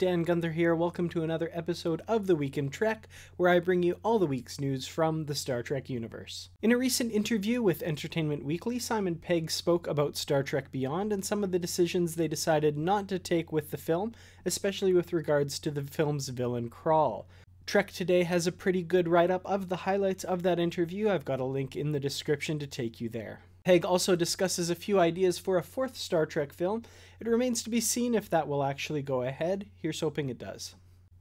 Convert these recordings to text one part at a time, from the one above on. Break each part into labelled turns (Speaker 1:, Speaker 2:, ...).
Speaker 1: Dan Gunther here. Welcome to another episode of The Week in Trek, where I bring you all the week's news from the Star Trek universe. In a recent interview with Entertainment Weekly, Simon Pegg spoke about Star Trek Beyond and some of the decisions they decided not to take with the film, especially with regards to the film's villain Krall. Trek Today has a pretty good write-up of the highlights of that interview. I've got a link in the description to take you there. Pegg also discusses a few ideas for a fourth Star Trek film. It remains to be seen if that will actually go ahead. Here's hoping it does.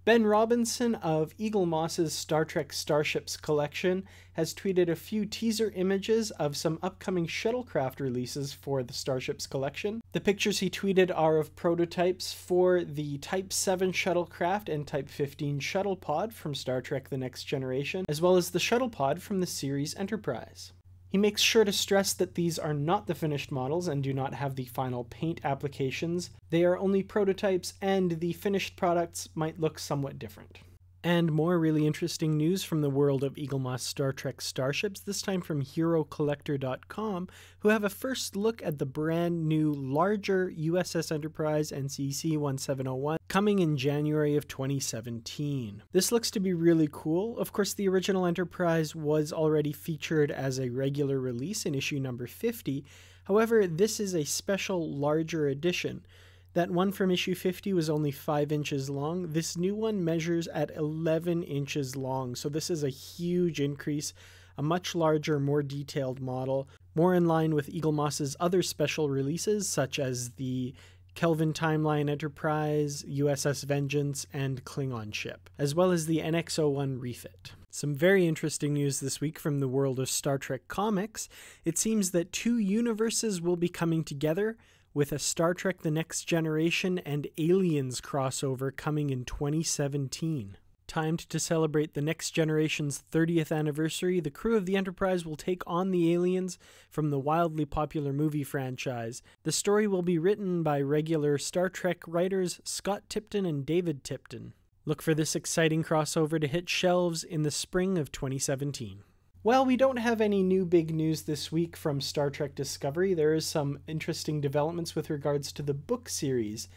Speaker 1: Ben Robinson of Eaglemoss's Star Trek Starships collection has tweeted a few teaser images of some upcoming shuttlecraft releases for the Starships collection. The pictures he tweeted are of prototypes for the Type 7 shuttlecraft and Type 15 shuttle pod from Star Trek The Next Generation, as well as the shuttle pod from the series Enterprise. He makes sure to stress that these are not the finished models and do not have the final paint applications. They are only prototypes, and the finished products might look somewhat different. And more really interesting news from the world of Eaglemoss Star Trek Starships, this time from HeroCollector.com, who have a first look at the brand new, larger USS Enterprise NCC-1701 coming in January of 2017. This looks to be really cool. Of course, the original Enterprise was already featured as a regular release in issue number 50. However, this is a special, larger edition. That one from issue 50 was only 5 inches long. This new one measures at 11 inches long, so this is a huge increase, a much larger, more detailed model, more in line with Eaglemoss's other special releases, such as the Kelvin Timeline Enterprise, USS Vengeance, and Klingon Ship, as well as the NX-01 refit. Some very interesting news this week from the world of Star Trek comics. It seems that 2 universes will be coming together, with a Star Trek The Next Generation and Aliens crossover coming in 2017. Timed to celebrate The Next Generation's 30th anniversary, the crew of the Enterprise will take on the aliens from the wildly popular movie franchise. The story will be written by regular Star Trek writers Scott Tipton and David Tipton. Look for this exciting crossover to hit shelves in the spring of 2017. Well, we don't have any new big news this week from Star Trek Discovery. There is some interesting developments with regards to the book series.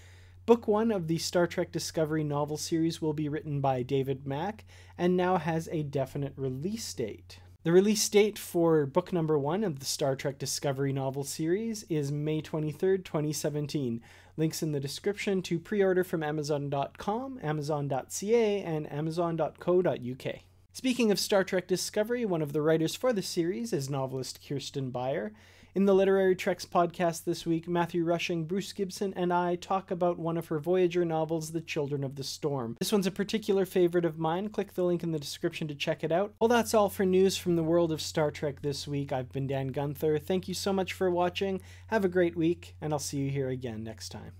Speaker 1: Book 1 of the Star Trek Discovery novel series will be written by David Mack and now has a definite release date. The release date for book number 1 of the Star Trek Discovery novel series is May 23rd, 2017. Links in the description to pre-order from Amazon.com, Amazon.ca, and Amazon.co.uk. Speaking of Star Trek Discovery, one of the writers for the series is novelist Kirsten Beyer. In the Literary Treks podcast this week, Matthew Rushing, Bruce Gibson, and I talk about one of her Voyager novels, The Children of the Storm. This one's a particular favorite of mine. Click the link in the description to check it out. Well, that's all for news from the world of Star Trek this week. I've been Dan Gunther. Thank you so much for watching. Have a great week, and I'll see you here again next time.